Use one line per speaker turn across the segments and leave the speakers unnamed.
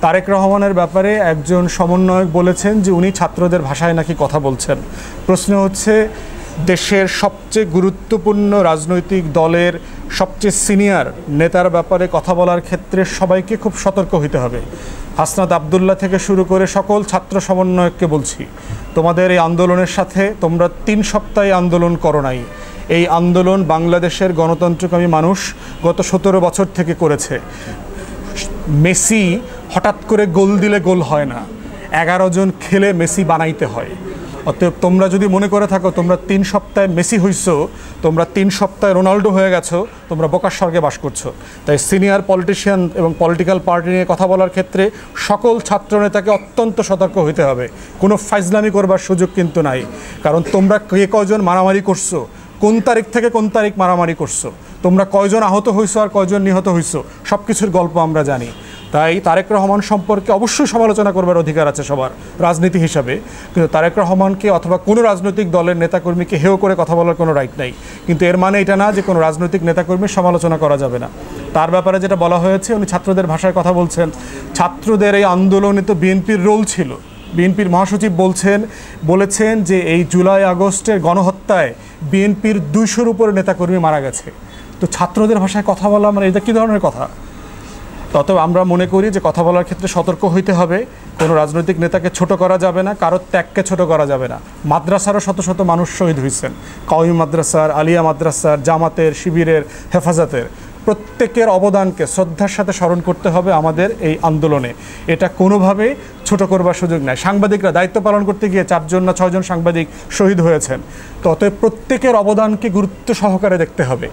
তারেক রহমানের ব্যাপারে একজন সমন্বয়ক বলেছেন যে উনি ছাত্রদের ভাষায় নাকি কথা বলছেন। প্রশ্ন হচ্ছে, দেশের সবচেয়ে গুরুত্বপূর্ণ রাজনৈতিক দলের সবচেয়ে সিনিয়র নেতার ব্যাপারে কথা বলার ক্ষেত্রে সবাইকে খুব সতর্ক হতে হবে। হাসনাত আবদুল্লাহ থেকে শুরু করে সকল ছাত্র সমন্বয়ককে বলছি, তোমাদের এই আন্দোলনের সাথে তোমরা 3 সপ্তাহে আন্দোলন করো নাই। এই আন্দোলন বাংলাদেশের গণতন্ত্রকামী মানুষ গত 17 বছর থেকে করেছে। মেসি হঠাৎ করে গোল দিলে গোল হয় না, 11 জন খেলে মেসি বানাইতে হয়। অতএব তোমরা যদি মনে করে থাকো তোমরা 3 সপ্তাহে মেসি হইছো, তোমরা 3 সপ্তাহে রোনাল্ডো হয়ে গেছো, তোমরা বোকার স্বর্গে বাস করছো। তাই সিনিয়র পলিটিশিয়ান এবং পলিটিক্যাল পার্টি নিয়ে কথা বলার ক্ষেত্রে সকল ছাত্রনেতাকে অত্যন্ত সতর্ক হতে হবে। কোনো ফাইজলামি করবার সুযোগ কিন্তু নাই। কারণ তোমরা কে কয়জন মারামারি করছো, কোন তারিখ থেকে কোন তারিখ মারামারি করছো, তোমরা কয়জন আহত হইছো আর কয়জন নিহত হইছো, সব কিছুর গল্প আমরা জানি। তাই তারেক রহমান সম্পর্কে অবশ্যই সমালোচনা করবার অধিকার আছে সবার রাজনীতি হিসাবে, কিন্তু তারেক রহমানকে অথবা কোনো রাজনৈতিক দলের নেতাকর্মীকে হেয় করে কথা বলার কোনো রাইট নাই। কিন্তু এর মানে এটা না যে কোনো রাজনৈতিক নেতাকর্মীর সমালোচনা করা যাবে না। তার ব্যাপারে যেটা বলা হয়েছে, উনি ছাত্রদের ভাষায় কথা বলছেন। ছাত্রদের এই আন্দোলনে তো বিএনপির রোল ছিল। বিএনপির মহাসচিব বলেছেন যে এই জুলাই আগস্টের গণহত্যায় বিএনপির 200-র উপরে নেতাকর্মী মারা গেছে। তো ছাত্রদের ভাষায় কথা বলা মানে এটা কী ধরনের কথা? তত আমরা মনে করি যে কথা বলার ক্ষেত্রে সতর্ক হইতে হবে। কোনো রাজনৈতিক নেতাকে ছোট করা যাবে না, কারোর ত্যাগকে ছোট করা যাবে না। মাদ্রাসারও শত শত মানুষ শহীদ হয়েছেন, কওমি মাদ্রাসার, আলিয়া মাদ্রাসার, জামাতের, শিবিরের, হেফাজতের। প্রত্যেকের অবদানকে শ্রদ্ধার সাথে স্মরণ করতে হবে আমাদের এই আন্দোলনে। এটা কোনোভাবে ছোট করবার সুযোগ নাই। সাংবাদিকরা দায়িত্ব পালন করতে গিয়ে 4 না 6 জন সাংবাদিক শহীদ হয়েছেন। ততএব প্রত্যেকের অবদানকে গুরুত্ব সহকারে দেখতে হবে।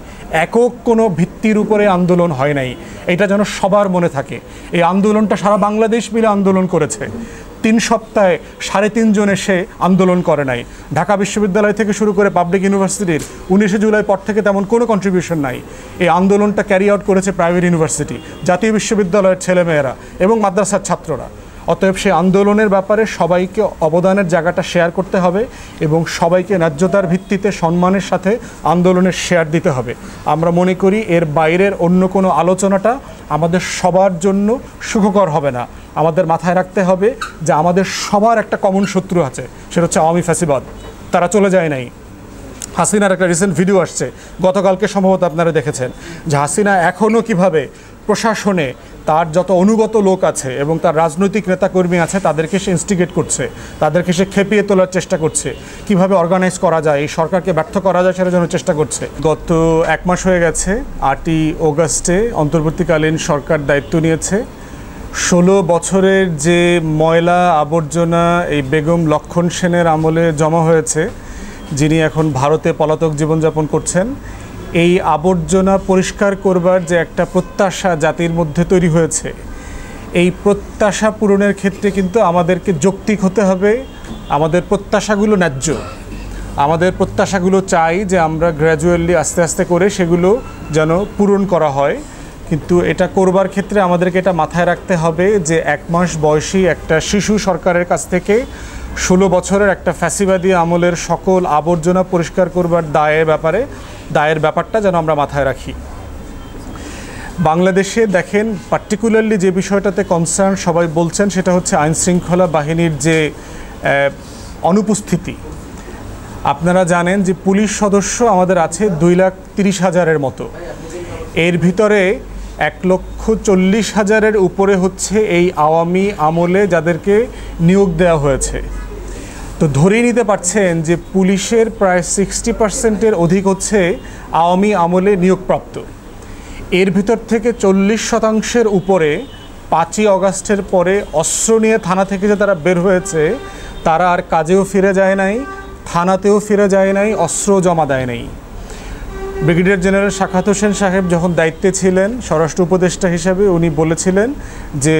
একক কোনো ভিত্তির উপরে আন্দোলন হয় নাই, এটা যেন সবার মনে থাকে। এই আন্দোলনটা সারা বাংলাদেশ মিলে আন্দোলন করেছে। 3 সপ্তাহে 3.5 জন এসে আন্দোলন করে নাই। ঢাকা বিশ্ববিদ্যালয় থেকে শুরু করে পাবলিক ইউনিভার্সিটির 19শে জুলাই পর থেকে তেমন কোনো কন্ট্রিবিউশন নাই। এই আন্দোলনটা ক্যারি আউট করেছে প্রাইভেট ইউনিভার্সিটি, জাতীয় বিশ্ববিদ্যালয়ের ছেলেমেয়েরা এবং মাদ্রাসার ছাত্ররা। অতএব সেই আন্দোলনের ব্যাপারে সবাইকে অবদানের জায়গাটা শেয়ার করতে হবে এবং সবাইকে ন্যায্যতার ভিত্তিতে সম্মানের সাথে আন্দোলনের শেয়ার দিতে হবে। আমরা মনে করি এর বাইরের অন্য কোনো আলোচনাটা আমাদের সবার জন্য সুখকর হবে না। আমাদের মাথায় রাখতে হবে যে আমাদের সবার একটা কমন শত্রু আছে, সেটা হচ্ছে আওয়ামী ফ্যাসিবাদ। তারা চলে যায় নাই। হাসিনার একটা রিসেন্ট ভিডিও আসছে, গতকালকে সম্ভবত আপনারা দেখেছেন, যে হাসিনা এখনও কিভাবে প্রশাসনে তার যত অনুগত লোক আছে এবং তার রাজনৈতিক নেতাকর্মী আছে তাদেরকে সে ইনস্টিগেট করছে, তাদেরকে সে খেপিয়ে তোলার চেষ্টা করছে, কিভাবে অর্গানাইজ করা যায়, এই সরকারকে ব্যর্থ করা যায় সেটার জন্য চেষ্টা করছে। গত 1 মাস হয়ে গেছে, 8ই অগাস্টে অন্তর্বর্তীকালীন সরকার দায়িত্ব নিয়েছে। 16 বছরের যে ময়লা আবর্জনা এই বেগম লক্ষণ সেনের আমলে জমা হয়েছে, যিনি এখন ভারতে পলাতক জীবনযাপন করছেন, এই আবর্জনা পরিষ্কার করবার যে একটা প্রত্যাশা জাতির মধ্যে তৈরি হয়েছে, এই প্রত্যাশা পূরণের ক্ষেত্রে কিন্তু আমাদেরকে যৌক্তিক হতে হবে। আমাদের প্রত্যাশাগুলো ন্যায্য, আমাদের প্রত্যাশাগুলো চাই যে আমরা গ্র্যাজুয়ালি আস্তে আস্তে করে সেগুলো যেন পূরণ করা হয়। কিন্তু এটা করবার ক্ষেত্রে আমাদেরকে এটা মাথায় রাখতে হবে যে 1 মাস বয়সী একটা শিশু সরকারের কাছ থেকে 16 বছরের একটা ফ্যাসিবাদী আমলের সকল আবর্জনা পরিষ্কার করবার দায়ের ব্যাপারটা যেন আমরা মাথায় রাখি। বাংলাদেশে দেখেন পার্টিকুলারলি যে বিষয়টাতে কনসার্ন সবাই বলছেন সেটা হচ্ছে আইনশৃঙ্খলা বাহিনীর যে অনুপস্থিতি। আপনারা জানেন যে পুলিশ সদস্য আমাদের আছে 2,30,000-এর মতো। এর ভিতরে 1,40,000-এর উপরে হচ্ছে এই আওয়ামী আমলে যাদেরকে নিয়োগ দেওয়া হয়েছে। তো ধরেই নিতে পারছেন যে পুলিশের প্রায় 60%-এর অধিক হচ্ছে আওয়ামী আমলে নিয়োগপ্রাপ্ত। এর ভিতর থেকে 40% উপরে 5ই অগাস্টের পরে অস্ত্র নিয়ে থানা থেকে যে তারা বের হয়েছে, তারা আর কাজেও ফিরে যায় নাই, থানাতেও ফিরে যায় নাই, অস্ত্র জমা দেয় নাই। ব্রিগেডিয়ার জেনারেল শাখাত হোসেন সাহেব যখন দায়িত্বে ছিলেন স্বরাষ্ট্র উপদেষ্টা হিসাবে, উনি বলেছিলেন যে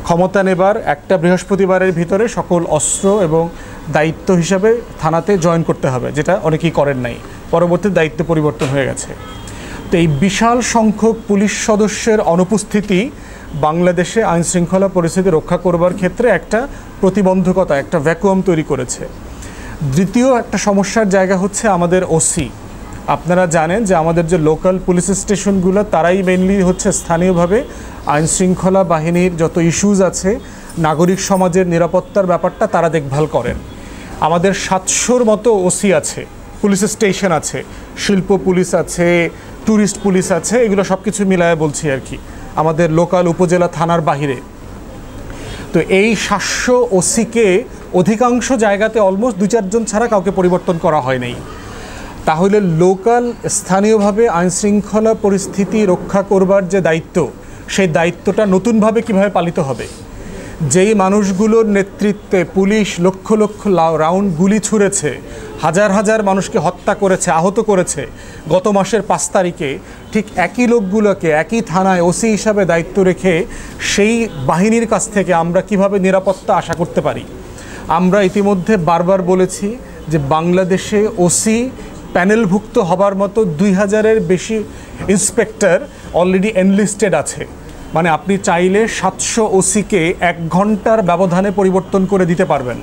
ক্ষমতা নেবার একটা বৃহস্পতিবারের ভিতরে সকল অস্ত্র এবং দায়িত্ব হিসাবে থানাতে জয়েন করতে হবে, যেটা অনেকেই করেন নাই। পরবর্তী দায়িত্ব পরিবর্তন হয়ে গেছে। তো এই বিশাল সংখ্যক পুলিশ সদস্যের অনুপস্থিতি বাংলাদেশে আইনশৃঙ্খলা পরিস্থিতি রক্ষা করবার ক্ষেত্রে একটা প্রতিবন্ধকতা, একটা ভ্যাকুয়াম তৈরি করেছে। দ্বিতীয় একটা সমস্যার জায়গা হচ্ছে আমাদের ওসি। আপনারা জানেন যে আমাদের যে লোকাল পুলিশ স্টেশনগুলো তারাই মেইনলি হচ্ছে স্থানীয়ভাবে আইনশৃঙ্খলা বাহিনীর যত ইস্যুজ আছে, নাগরিক সমাজের নিরাপত্তার ব্যাপারটা তারা দেখভাল করেন। আমাদের 700-র মতো ওসি আছে, পুলিশ স্টেশন আছে, শিল্প পুলিশ আছে, ট্যুরিস্ট পুলিশ আছে, এগুলো সব কিছু মিলায় বলছি আর কি, আমাদের লোকাল উপজেলা থানার বাহিরে। তো এই 700 ওসিকে অধিকাংশ জায়গাতে অলমোস্ট 2-4 জন ছাড়া কাউকে পরিবর্তন করা হয় নাই। তাহলে লোকাল স্থানীয়ভাবে আইনশৃঙ্খলা পরিস্থিতি রক্ষা করবার যে দায়িত্ব, সেই দায়িত্বটা নতুনভাবে কিভাবে পালিত হবে? যেই মানুষগুলোর নেতৃত্বে পুলিশ লক্ষ লক্ষ রাউন্ড গুলি ছুঁড়েছে, হাজার হাজার মানুষকে হত্যা করেছে, আহত করেছে গত মাসের 5 তারিখে, ঠিক একই লোকগুলোকে একই থানায় ওসি হিসাবে দায়িত্ব রেখে সেই বাহিনীর কাছ থেকে আমরা কিভাবে নিরাপত্তা আশা করতে পারি? আমরা ইতিমধ্যে বারবার বলেছি যে বাংলাদেশে ওসি প্যানেলভুক্ত হবার মতো 2000-এর বেশি ইন্সপেক্টর অলরেডি এনলিস্টেড আছে। মানে আপনি চাইলে 700 ওসিকে 1 ঘন্টার ব্যবধানে পরিবর্তন করে দিতে পারবেন।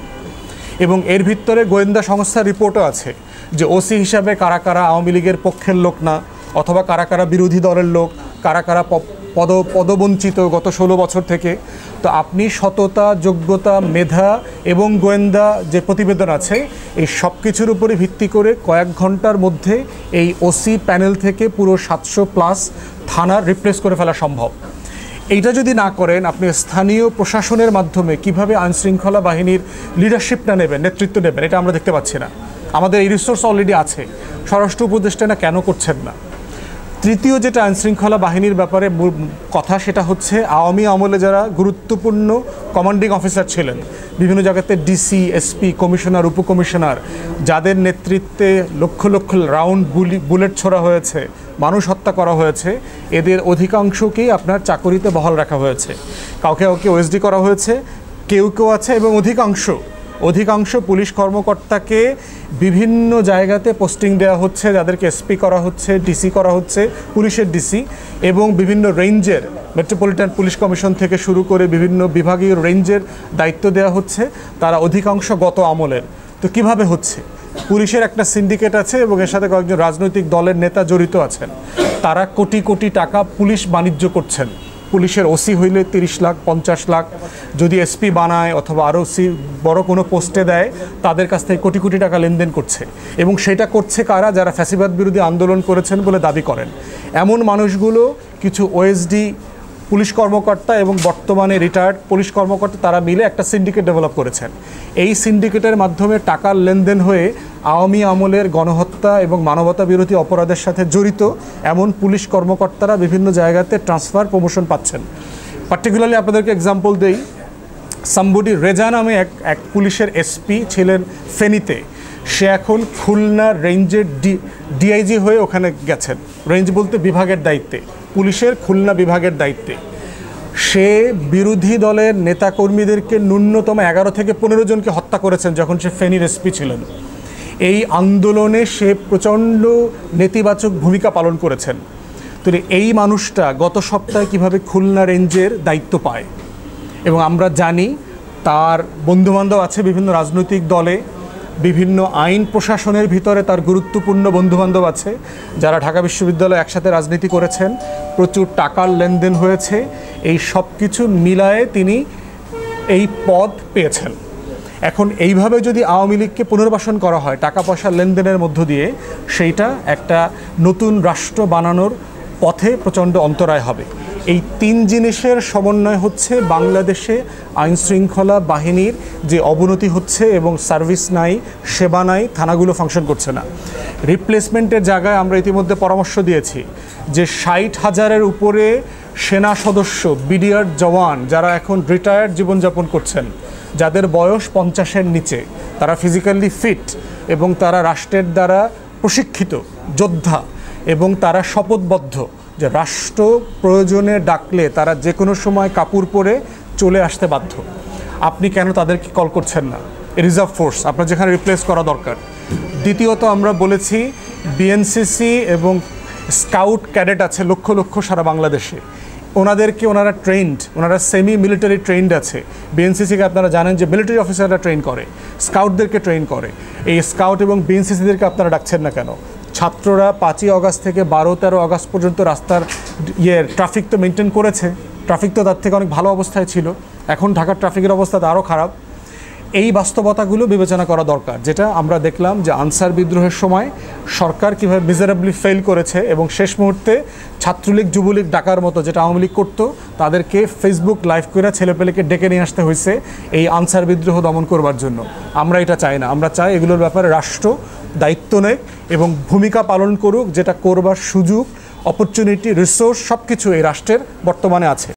এবং এর ভিতরে গোয়েন্দা সংস্থার রিপোর্টও আছে যে ওসি হিসাবে কারা কারা আওয়ামী লীগের পক্ষের লোক না, অথবা কারা কারা বিরোধী দলের লোক, কারা কারা পদবঞ্চিত গত 16 বছর থেকে। তো আপনি সততা, যোগ্যতা, মেধা এবং গোয়েন্দা যে প্রতিবেদন আছে, এই সব কিছুর উপরে ভিত্তি করে কয়েক ঘন্টার মধ্যে এই ওসি প্যানেল থেকে পুরো 700+ থানার রিপ্লেস করে ফেলা সম্ভব। এইটা যদি না করেন, আপনি স্থানীয় প্রশাসনের মাধ্যমে কিভাবে আইনশৃঙ্খলা বাহিনীর লিডারশিপটা নেবেন, নেতৃত্ব নেবেন, এটা আমরা দেখতে পাচ্ছি না। আমাদের এই রিসোর্স অলরেডি আছে, স্বরাষ্ট্র উপদেষ্টা না কেন করছেন না? তৃতীয় যেটা আইনশৃঙ্খলা বাহিনীর ব্যাপারে কথা, সেটা হচ্ছে আওয়ামী আমলে যারা গুরুত্বপূর্ণ কমান্ডিং অফিসার ছিলেন, বিভিন্ন জায়গাতে ডিসি, এসপি, কমিশনার, উপকমিশনার, যাদের নেতৃত্বে লক্ষ লক্ষ রাউন্ড বুলেট ছোড়া হয়েছে, মানুষ হত্যা করা হয়েছে, এদের অধিকাংশকেই আপনার চাকরিতে বহাল রাখা হয়েছে। কাউকে কাউকে ওএসডি করা হয়েছে, কেউ কেউ আছে, এবং অধিকাংশ পুলিশ কর্মকর্তাকে বিভিন্ন জায়গাতে পোস্টিং দেওয়া হচ্ছে, যাদেরকে এসপি করা হচ্ছে, ডিসি করা হচ্ছে, পুলিশের ডিসি, এবং বিভিন্ন রেঞ্জের মেট্রোপলিটন পুলিশ কমিশন থেকে শুরু করে বিভিন্ন বিভাগীয় রেঞ্জের দায়িত্ব দেওয়া হচ্ছে। তারা অধিকাংশ গত আমলের। তো কিভাবে হচ্ছে? পুলিশের একটা সিন্ডিকেট আছে এবং এর সাথে কয়েকজন রাজনৈতিক দলের নেতা জড়িত আছেন। তারা কোটি কোটি টাকা পুলিশ বাণিজ্য করছেন। পুলিশের ওসি হইলে 30 লাখ, 50 লাখ, যদি এসপি বানায় অথবা আরও বড় কোনো পোস্টে দেয়, তাদের কাছ থেকে কোটি কোটি টাকা লেনদেন করছে। এবং সেটা করছে কারা? যারা ফ্যাসিবাদ বিরোধী আন্দোলন করেছেন বলে দাবি করেন। এমন মানুষগুলো কিছু ওএসডি পুলিশ কর্মকর্তা এবং বর্তমানে রিটায়ার্ড পুলিশ কর্মকর্তা, তারা মিলে একটা সিন্ডিকেট ডেভেলপ করেছেন। এই সিন্ডিকেটের মাধ্যমে টাকার লেনদেন হয়ে আওয়ামী আমলের গণহত্যা এবং মানবতা বিরোধী অপরাধের সাথে জড়িত এমন পুলিশ কর্মকর্তারা বিভিন্ন জায়গাতে ট্রান্সফার, প্রমোশন পাচ্ছেন। পার্টিকুলারলি আপনাদেরকে এক্সাম্পল দেই, সাম্বুডি রেজা নামে এক পুলিশের এসপি ছিলেন ফেনীতে। সে এখন খুলনা রেঞ্জের ডিআইজি হয়ে ওখানে গেছেন। রেঞ্জ বলতে বিভাগের দায়িত্বে, পুলিশের খুলনা বিভাগের দায়িত্বে। সে বিরোধী দলের নেতাকর্মীদেরকে ন্যূনতম 11 থেকে 15 জনকে হত্যা করেছেন যখন সে ফেনীর এসপি ছিলেন। এই আন্দোলনে সে প্রচণ্ড নেতিবাচক ভূমিকা পালন করেছেন। তো এই মানুষটা গত সপ্তাহে কিভাবে খুলনা রেঞ্জের দায়িত্ব পায়, এবং আমরা জানি তার বন্ধুবান্ধব আছে বিভিন্ন রাজনৈতিক দলে, বিভিন্ন আইন প্রশাসনের ভিতরে তার গুরুত্বপূর্ণ বন্ধুবান্ধব আছে যারা ঢাকা বিশ্ববিদ্যালয়ে একসাথে রাজনীতি করেছেন, প্রচুর টাকার লেনদেন হয়েছে। এই সব কিছু মিলায়ে তিনি এই পদ পেয়েছেন। এখন এইভাবে যদি আওয়ামী লীগকে পুনর্বাসন করা হয় টাকা পয়সার লেনদেনের মধ্য দিয়ে, সেইটা একটা নতুন রাষ্ট্র বানানোর পথে প্রচণ্ড অন্তরায় হবে। এই 3 জিনিসের সমন্বয় হচ্ছে বাংলাদেশে আইনশৃঙ্খলা বাহিনীর যে অবনতি হচ্ছে, এবং সার্ভিস নাই, সেবা নাই, থানাগুলো ফাংশন করছে না। রিপ্লেসমেন্টের জায়গায় আমরা ইতিমধ্যে পরামর্শ দিয়েছি যে 60,000-এর উপরে সেনা সদস্য, বিডিআর জওয়ান যারা এখন রিটায়ার্ড জীবনযাপন করছেন, যাদের বয়স 50-এর নিচে, তারা ফিজিক্যালি ফিট এবং তারা রাষ্ট্রের দ্বারা প্রশিক্ষিত যোদ্ধা, এবং তারা শপথবদ্ধ যে রাষ্ট্র প্রয়োজনে ডাকলে তারা যে কোনো সময় কাপড় পরে চলে আসতে বাধ্য। আপনি কেন তাদেরকে কল করছেন না? রিজার্ভ ফোর্স আপনার যেখানে রিপ্লেস করা দরকার। দ্বিতীয়ত আমরা বলেছি বিএনসিসি এবং স্কাউট ক্যাডেট আছে লক্ষ লক্ষ সারা বাংলাদেশে, ওনারা ট্রেন্ড, ওনারা সেমি মিলিটারি ট্রেন্ড আছে। বিএনসিসিকে আপনারা জানেন যে মিলিটারি অফিসাররা ট্রেন করে, স্কাউটদেরকে ট্রেন করে। এই স্কাউট এবং বিএনসিসিদেরকে আপনারা ডাকছেন না কেন? ছাত্ররা 5ই আগস্ট থেকে 12-13 আগস্ট পর্যন্ত রাস্তার ট্রাফিক তো মেনটেন করেছে, ট্রাফিক তো তার থেকে অনেক ভালো অবস্থায় ছিল, এখন ঢাকার ট্রাফিকের অবস্থা তো আরও খারাপ। এই বাস্তবতাগুলো বিবেচনা করা দরকার, যেটা আমরা দেখলাম যে আনসার বিদ্রোহের সময় সরকার কীভাবে মিজারেবলি ফেল করেছে এবং শেষ মুহূর্তে ছাত্রলীগ যুবলীগ ডাকার মতো যেটা আওয়ামী লীগ করতো তাদেরকে ফেসবুক লাইভ করে ছেলেপেলেকে ডেকে নিয়ে আসতে হয়েছে এই আনসার বিদ্রোহ দমন করবার জন্য। আমরা এটা চাই না, আমরা চাই এগুলোর ব্যাপারে রাষ্ট্র দায়িত্ব নেয় এবং ভূমিকা পালন করুক, যেটা করবার সুযোগ, অপরচুনিটি, রিসোর্স সব কিছু এই রাষ্ট্রের বর্তমানে আছে।